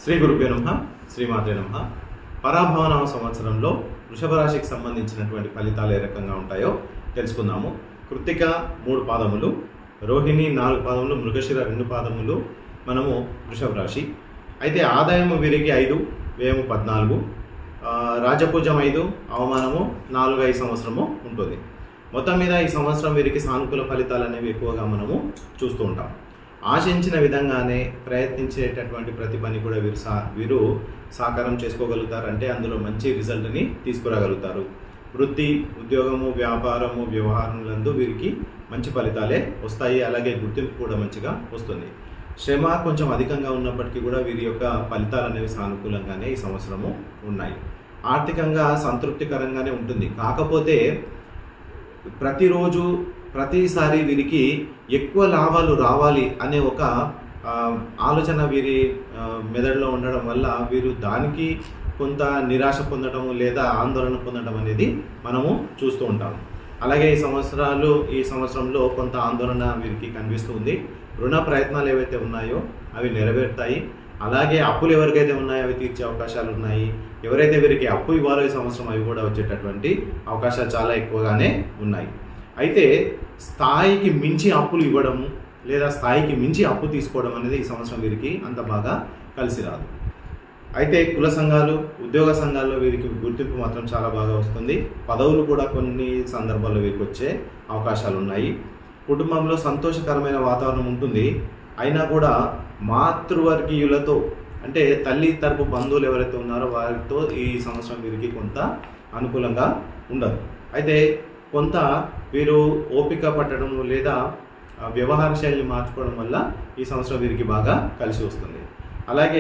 శ్రీ గురుభ్యో నమః, శ్రీమాత్రే నమః. పరాభవనామ సంవత్సరంలో వృషభ రాశికి సంబంధించినటువంటి ఫలితాలు ఏ రకంగా ఉంటాయో తెలుసుకుందాము. కృత్తిక 3 పాదములు, రోహిణి 4 పాదములు, మృగశిర 2 పాదములు మనము వృషభ రాశి. అయితే ఆదాయము వీరికి 5, వ్యయము 14, రాజపూజం 5, అవమానము 4 సంవత్సరము ఉంటుంది. మొత్తం మీద ఈ సంవత్సరం వీరికి సానుకూల ఫలితాలు అనేవి ఎక్కువగా మనము చూస్తూ ఉంటాం. ఆశించిన విధంగానే ప్రయత్నించేటటువంటి ప్రతి పని కూడా వీరు సాకారం చేసుకోగలుగుతారు. అంటే అందులో మంచి రిజల్ట్ని తీసుకురాగలుగుతారు. వృత్తి, ఉద్యోగము, వ్యాపారము, వ్యవహారములందు వీరికి మంచి ఫలితాలే వస్తాయి. అలాగే గుర్తింపు కూడా మంచిగా వస్తుంది. శ్రమ కొంచెం అధికంగా ఉన్నప్పటికీ కూడా వీరి యొక్క ఫలితాలు అనేవి సానుకూలంగానే ఈ సంవత్సరము ఉన్నాయి. ఆర్థికంగా సంతృప్తికరంగానే ఉంటుంది. కాకపోతే ప్రతిసారి వీరికి ఎక్కువ లాభాలు రావాలి అనే ఒక ఆలోచన వీరి మెదడులో ఉండడం వల్ల వీరు దానికి కొంత నిరాశ పొందడము లేదా ఆందోళన పొందడం అనేది మనము చూస్తూ ఉంటాము. అలాగే ఈ సంవత్సరంలో కొంత ఆందోళన వీరికి కనిపిస్తుంది. రుణ ప్రయత్నాలు ఏవైతే ఉన్నాయో అవి నెరవేరుతాయి. అలాగే అప్పులు ఎవరికైతే ఉన్నాయో అవి తీర్చే అవకాశాలు ఉన్నాయి. ఎవరైతే వీరికి అప్పు ఇవ్వాలో ఈ సంవత్సరం అవి కూడా వచ్చేటటువంటి అవకాశాలు చాలా ఎక్కువగానే ఉన్నాయి. అయితే స్థాయికి మించి అప్పులు ఇవ్వడము లేదా స్థాయికి మించి అప్పు తీసుకోవడం అనేది ఈ సంవత్సరం వీరికి అంత బాగా కలిసి రాదు. అయితే కుల సంఘాలు, ఉద్యోగ సంఘాల్లో వీరికి గుర్తింపు మాత్రం చాలా బాగా వస్తుంది. పదవులు కూడా కొన్ని సందర్భాల్లో వీరికి వచ్చే అవకాశాలు ఉన్నాయి. కుటుంబంలో సంతోషకరమైన వాతావరణం ఉంటుంది. అయినా కూడా మాతృవర్గీయులతో అంటే తల్లి తరపు బంధువులు ఎవరైతే ఉన్నారో వారితో ఈ సంవత్సరం వీరికి కొంత అనుకూలంగా ఉండదు. అయితే కొంత వీరు ఓపిక పట్టడం లేదా వ్యవహార శైలిని మార్చుకోవడం వల్ల ఈ సంవత్సరం వీరికి బాగా కలిసి వస్తుంది. అలాగే